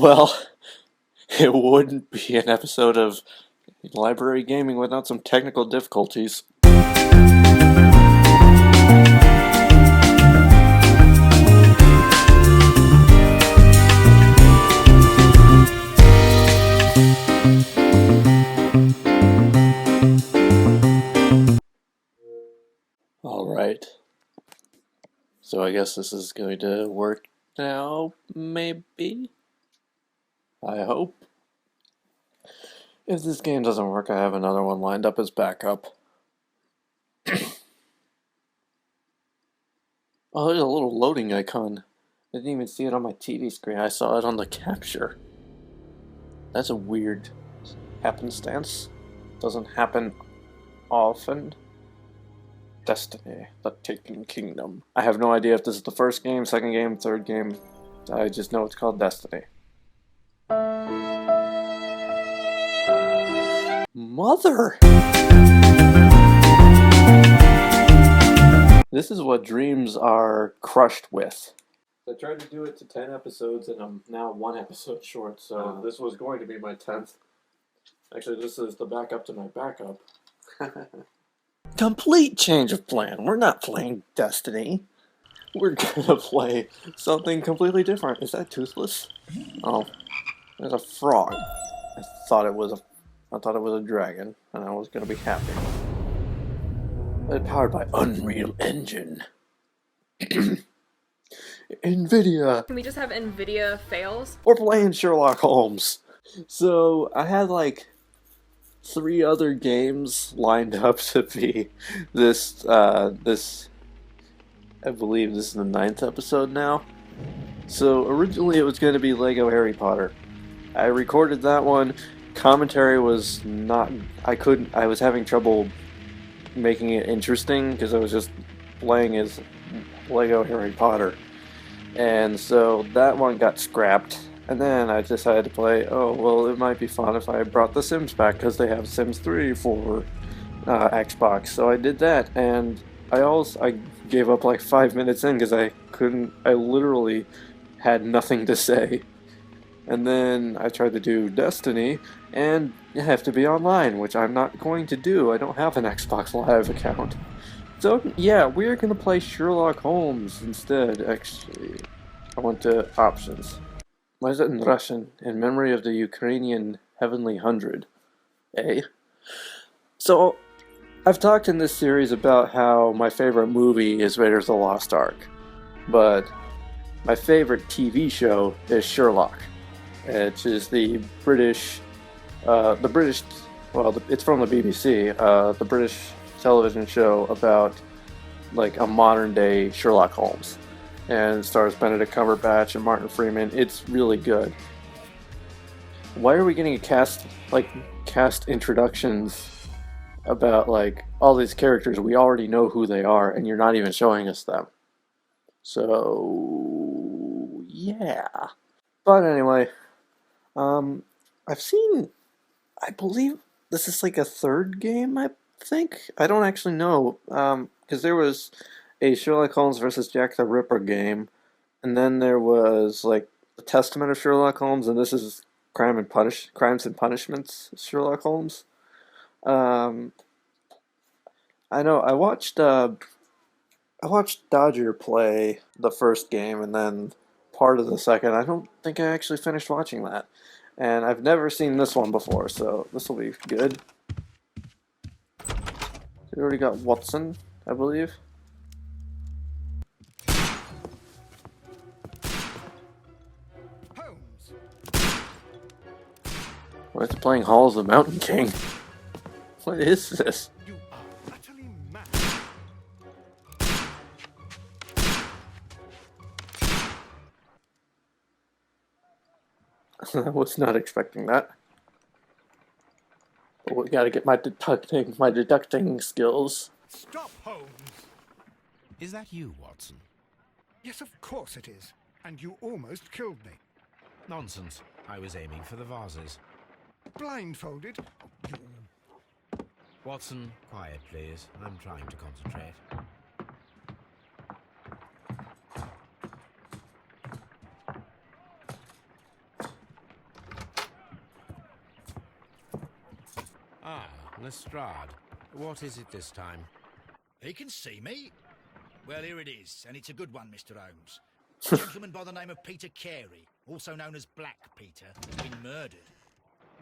Well, it wouldn't be an episode of Library Gaming without some technical difficulties. Alright. So I guess this is going to work now, maybe? I hope. If this game doesn't work, I have another one lined up as backup. Oh, there's a little loading icon. I didn't even see it on my TV screen. I saw it on the capture. That's a weird happenstance. Doesn't happen often. Destiny, the Taken Kingdom. I have no idea if this is the first game, second game, third game. I just know it's called Destiny. Mother! This is what dreams are crushed with. I tried to do it to 10 episodes and I'm now 1 episode short, so this was going to be my 10th. Actually, this is the backup to my backup. Complete change of plan. We're not playing Destiny. We're gonna play something completely different. Is that Toothless? Oh, there's a frog. I thought it was a dragon, and I was gonna be happy. It's powered by Unreal Engine. NVIDIA. Can we just have NVIDIA fails? We're playing Sherlock Holmes. So I had like 3 other games lined up to be this. I believe this is the 9th episode now. So originally it was going to be Lego Harry Potter. I recorded that one. Commentary was not. I was having trouble making it interesting because I was just playing as Lego Harry Potter. And so that one got scrapped. And then I decided to play, oh, well, it might be fun if I brought the Sims back, because they have Sims 3 for Xbox. So I did that, and I gave up like 5 minutes in, because I literally had nothing to say. And then I tried to do Destiny, and you have to be online, which I'm not going to do. I don't have an Xbox Live account. So, yeah, we're going to play Sherlock Holmes instead, actually. I went to options. Why is it in Russian? In memory of the Ukrainian Heavenly Hundred. Eh? So, I've talked in this series about how my favorite movie is Raiders of the Lost Ark. But my favorite TV show is Sherlock. Which is the British, well, it's from the BBC, the British television show about, like, a modern-day Sherlock Holmes. And it stars Benedict Cumberbatch and Martin Freeman. It's really good. Why are we getting cast introductions about, like, all these characters? We already know who they are, and you're not even showing us them. So, yeah. But anyway, I believe this is like a 3rd game, I think? I don't actually know, because there was a Sherlock Holmes versus Jack the Ripper game, and then there was like the Testament of Sherlock Holmes, and this is Crimes and Punishments Sherlock Holmes. I know I watched Dodger play the first game and then part of the second. I don't think I actually finished watching that, and I've never seen this one before, so this will be good. We already got Watson, I believe. Why is it playing Hall of the Mountain King? What is this? You are utterly mad. I was not expecting that. But we gotta get my deducting skills. Stop, Holmes! Is that you, Watson? Yes, of course it is. And you almost killed me. Nonsense. I was aiming for the vases. Blindfolded? You... Watson, quiet, please. I'm trying to concentrate. Lestrade. What is it this time? He can see me. Well, here it is, and it's a good one, Mr. Holmes. A gentleman by the name of Peter Carey, also known as Black Peter, has been murdered.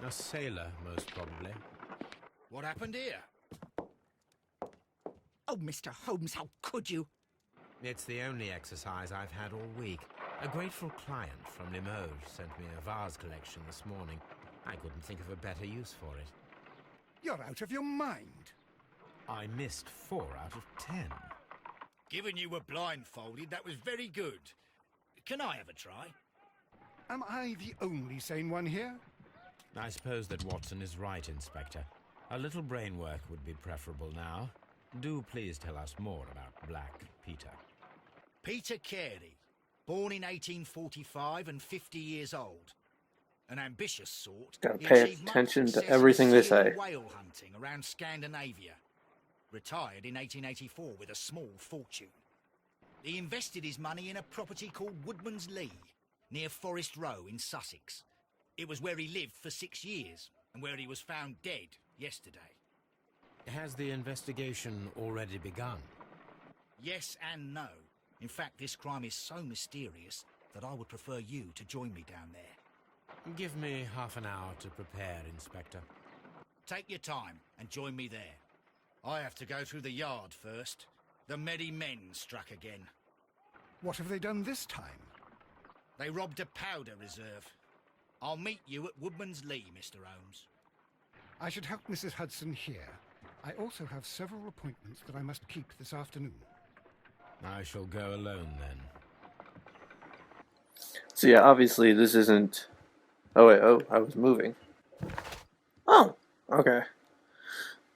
A sailor, most probably. What happened here? Oh, Mr. Holmes, how could you? It's the only exercise I've had all week. A grateful client from Limoges sent me a vase collection this morning. I couldn't think of a better use for it. You're out of your mind. I missed 4 out of 10. Given you were blindfolded, that was very good. Can I have a try? Am I the only sane one here? I suppose that Watson is right, Inspector. A little brain work would be preferable now. Do please tell us more about Black Peter. Peter Carey, born in 1845 and 50 years old. An ambitious sort. Gotta he pay achieved much attention to success everything they seal and say. whale hunting around Scandinavia. Retired in 1884 with a small fortune. He invested his money in a property called Woodman's Lee, near Forest Row in Sussex. It was where he lived for 6 years, and where he was found dead yesterday. Has the investigation already begun? Yes and no. In fact, this crime is so mysterious that I would prefer you to join me down there. Give me half an hour to prepare, Inspector. Take your time and join me there. I have to go through the yard first. The Merry Men struck again. What have they done this time? They robbed a powder reserve. I'll meet you at Woodman's Lee, Mr. Holmes. I should help Mrs. Hudson here. I also have several appointments that I must keep this afternoon. I shall go alone then. So yeah, obviously this isn't... Oh wait, I was moving. Oh, okay.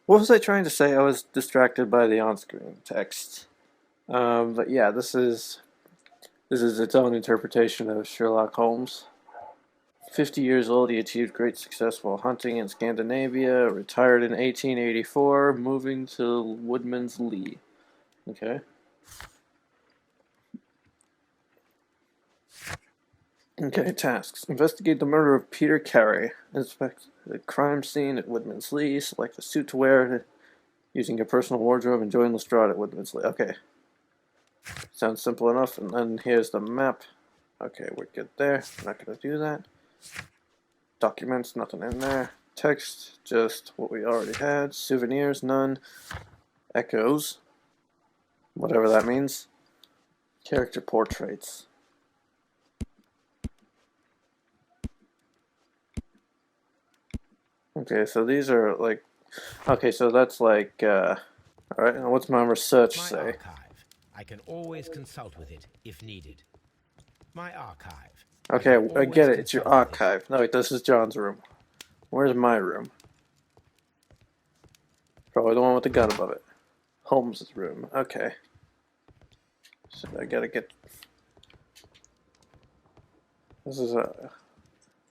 What was I trying to say? I was distracted by the on-screen text. But yeah, this is its own interpretation of Sherlock Holmes. 50 years old, he achieved great success while hunting in Scandinavia, retired in 1884, moving to Woodman's Lee. Okay. Okay, tasks. Investigate the murder of Peter Carey. Inspect the crime scene at Woodman's Lee. Select a suit to wear using your personal wardrobe and join Lestrade at Woodman's Lee. Okay. Sounds simple enough. And then here's the map. Okay, we're good there. I'm not going to do that. Documents, nothing in there. Text, just what we already had. Souvenirs, none. Echoes. Whatever that means. Character portraits. Okay, so these are like... Okay, so that's like... Alright, and what's my research My say? archive. I can always consult with it if needed. My archive. Okay, I always get it. It's your consult with it. archive. No, wait, this is John's room. Where's my room? Probably the one with the gun above it. Holmes' room. Okay. So I gotta get... This is a...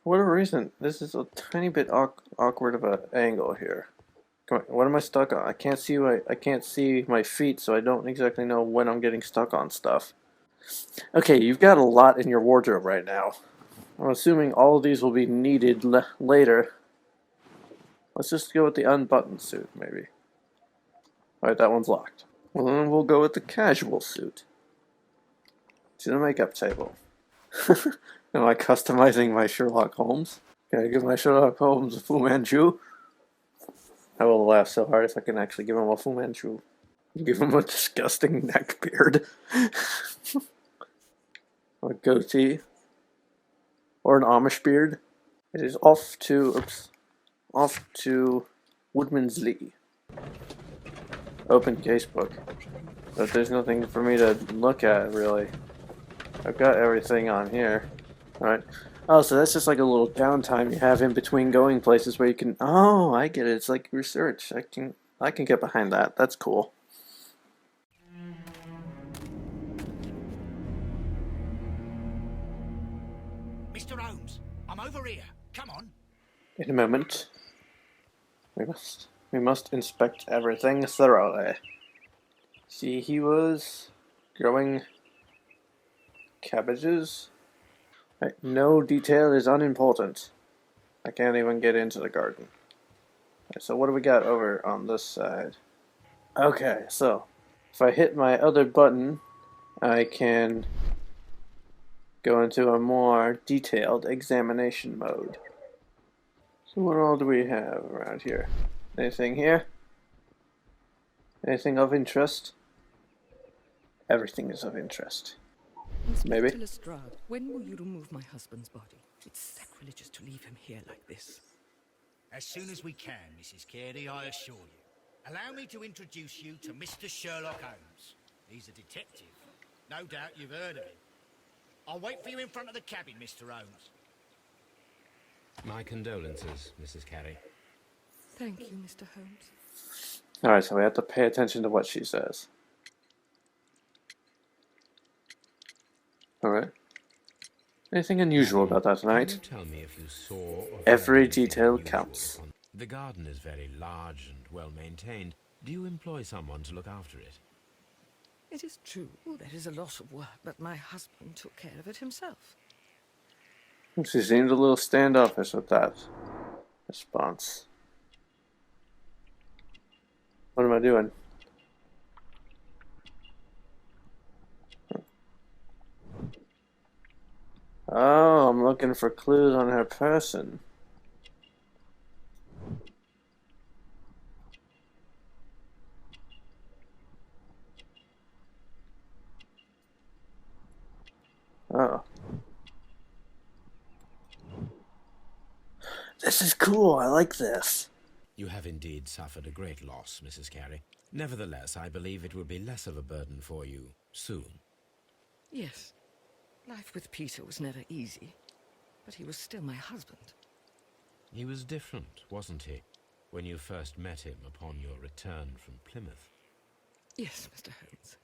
For whatever reason, this is a tiny bit awkward of an angle here. Come on, what am I stuck on? I can't see my feet, so I don't exactly know when I'm getting stuck on stuff. Okay, you've got a lot in your wardrobe right now. I'm assuming all of these will be needed later. Let's just go with the unbuttoned suit, maybe. Alright, that one's locked. Well, then we'll go with the casual suit. To the makeup table. Am I customizing my Sherlock Holmes? Can I give my Sherlock Holmes a Fu Manchu? I will laugh so hard if I can actually give him a Fu Manchu. Give him a disgusting neck beard. A goatee. Or an Amish beard. It is off to Woodman's Lee. Open casebook. But there's nothing for me to look at, really. I've got everything on here. Alright. Oh, so that's just like a little downtime you have in between going places where you can... Oh, I get it. It's like research. I can get behind that. That's cool. Mr. Holmes, I'm over here. Come on. In a moment. We must inspect everything thoroughly. See, he was growing cabbages. No detail is unimportant. I can't even get into the garden. So what do we got over on this side? Okay, so if I hit my other button, I can go into a more detailed examination mode. So what all do we have around here? Anything here? Anything of interest? Everything is of interest. Maybe. Inspector Lestrade, when will you remove my husband's body? It's sacrilegious to leave him here like this. As soon as we can, Mrs. Carey, I assure you. Allow me to introduce you to Mr. Sherlock Holmes. He's a detective. No doubt you've heard of him. I'll wait for you in front of the cabin, Mr. Holmes. My condolences, Mrs. Carey. Thank you, Mr. Holmes. Alright, so we have to pay attention to what she says. Alright. Anything unusual about that Can tonight? you tell me if you saw or heard Every anything detail unusual counts. upon- The garden is very large and well maintained. Do you employ someone to look after it? It is true, there is a lot of work, but my husband took care of it himself. She seemed a little standoffish with that response. What am I doing? Oh, I'm looking for clues on her person. Oh. This is cool. I like this. You have indeed suffered a great loss, Mrs. Carey. Nevertheless, I believe it will be less of a burden for you soon. Yes, life with Peter was never easy, but he was still my husband. He was different, wasn't he, when you first met him upon your return from Plymouth? Yes, Mr. Holmes.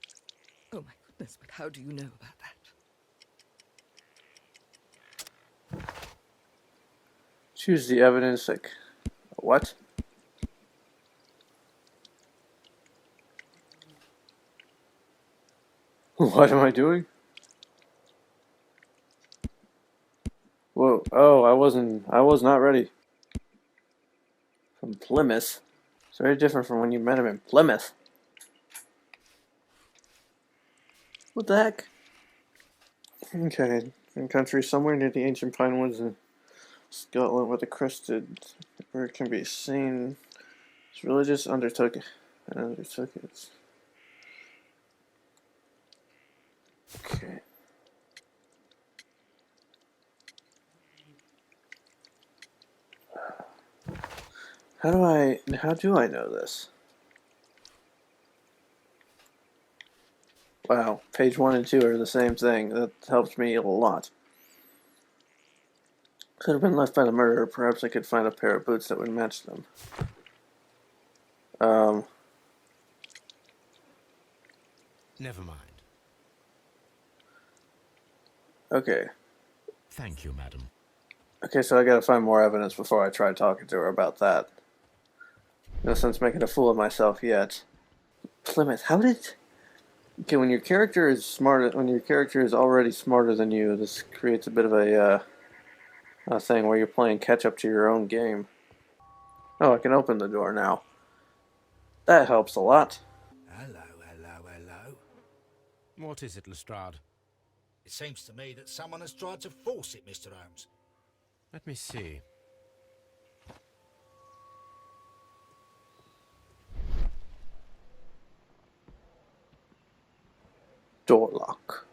Oh my goodness, but how do you know about that? Choose the evidence. Like, what? What am I doing? Whoa! Oh, I was not ready. From Plymouth. It's very different from when you met him in Plymouth. What the heck? Okay, in country somewhere near the ancient pine woods in Scotland, where the crested bird can be seen. It's religious undertook it. Okay. How do I know this? Wow, page 1 and 2 are the same thing. That helps me a lot. Could have been left by the murderer. Perhaps I could find a pair of boots that would match them. Never mind. Okay. Thank you, madam. Okay, so I gotta find more evidence before I try talking to her about that. No sense making a fool of myself yet. Plymouth, how did... Okay, when your character is already smarter than you, this creates a bit of a thing where you're playing catch up to your own game. Oh, I can open the door now. That helps a lot. Hello, hello, hello. What is it, Lestrade? It seems to me that someone has tried to force it, Mr. Holmes. Let me see. Door lock.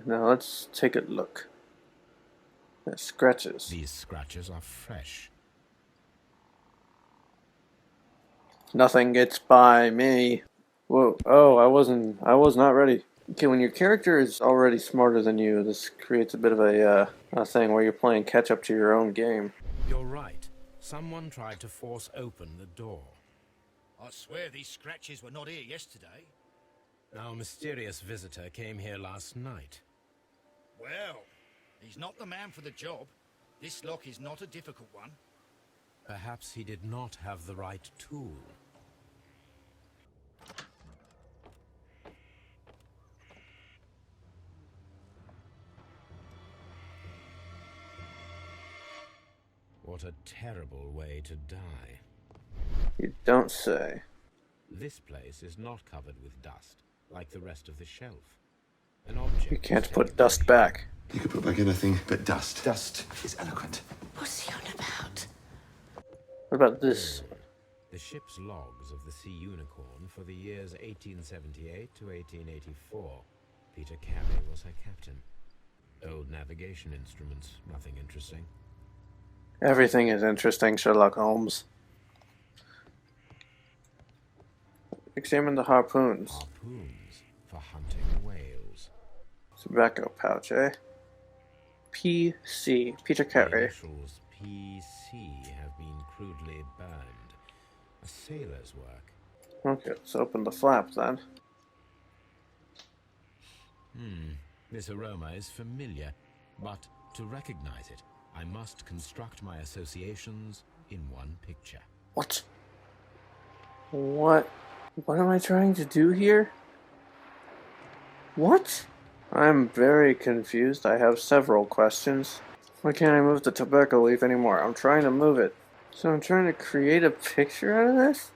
Now let's take a look. There's scratches. These scratches are fresh. Nothing gets by me. Whoa, oh, I was not ready. Okay, when your character is already smarter than you, this creates a bit of a thing where you're playing catch up to your own game. You're right. Someone tried to force open the door. I swear these scratches were not here yesterday. Our mysterious visitor came here last night. Well, he's not the man for the job. This lock is not a difficult one. Perhaps he did not have the right tool. What a terrible way to die. You don't say. This place is not covered with dust, like the rest of the shelf. An object You can't is put taken dust from back. You could put back anything but dust. Dust is eloquent. What's he on about? What about this? the ship's logs of the Sea Unicorn for the years 1878 to 1884. Peter Carey was her captain. Old navigation instruments, nothing interesting. Everything is interesting, Sherlock Holmes. Examine the harpoons. Harpoons for hunting whales. Tobacco pouch, eh? PC. Peter The Carey. initials PC have been crudely burned. A sailor's work. Okay, let's open the flap then. This aroma is familiar, but to recognize it, I must construct my associations in one picture. What? What am I trying to do here? What? I'm very confused. I have several questions. Why can't I move the tobacco leaf anymore? I'm trying to move it. So I'm trying to create a picture out of this?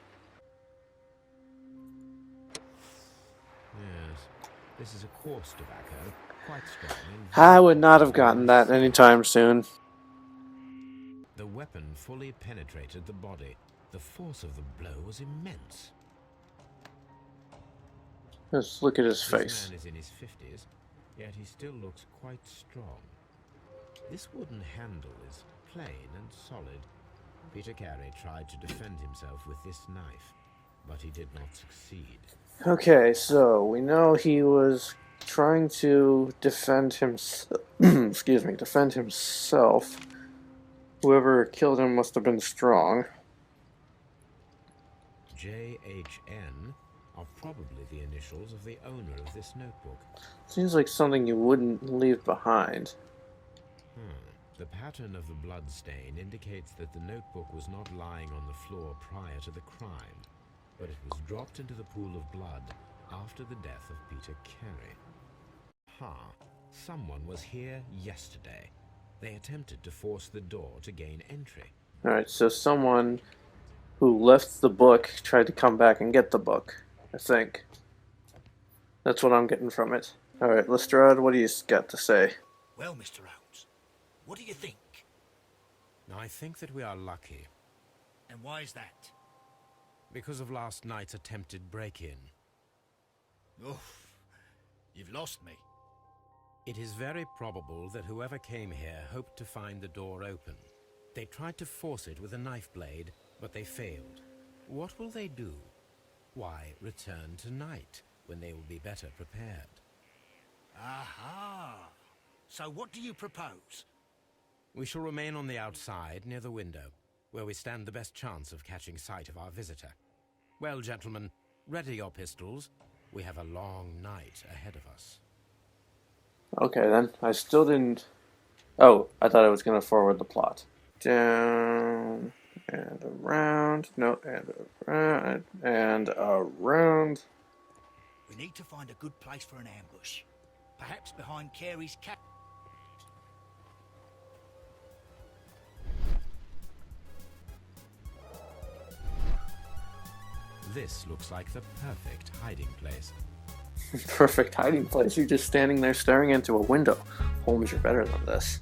Yes, this is a coarse tobacco, quite strong. I would not have gotten that anytime soon. The weapon fully penetrated the body. The force of the blow was immense. Let's look at his This face. man is in his 50s, yet he still looks quite strong. This wooden handle is plain and solid. Peter Carey tried to defend himself with this knife, but he did not succeed. Okay, so we know he was trying to defend himself. Excuse me, defend himself. Whoever killed him must have been strong. JHN are probably the initials of the owner of this notebook. Seems like something you wouldn't leave behind. The pattern of the blood stain indicates that the notebook was not lying on the floor prior to the crime, but it was dropped into the pool of blood after the death of Peter Carey. Someone was here yesterday. They attempted to force the door to gain entry. Alright, so someone who left the book tried to come back and get the book, I think. That's what I'm getting from it. Alright, Lestrade, what do you got to say? Well, Mr. Holmes, what do you think? I think that we are lucky And why is that? because of last night's attempted break-in. Oof, you've lost me. It is very probable that whoever came here hoped to find the door open. They tried to force it with a knife blade, but they failed. What will they do? Why, return tonight, when they will be better prepared. Aha! So what do you propose? We shall remain on the outside, near the window, where we stand the best chance of catching sight of our visitor. Well, gentlemen, ready your pistols. We have a long night ahead of us. Okay then, I still didn't... Oh, I thought I was going to forward the plot. Down, and around, no, and around. We need to find a good place for an ambush. Perhaps behind Carey's cap. This looks like the perfect hiding place. Perfect hiding place. You're just standing there staring into a window. Holmes, you're better than this.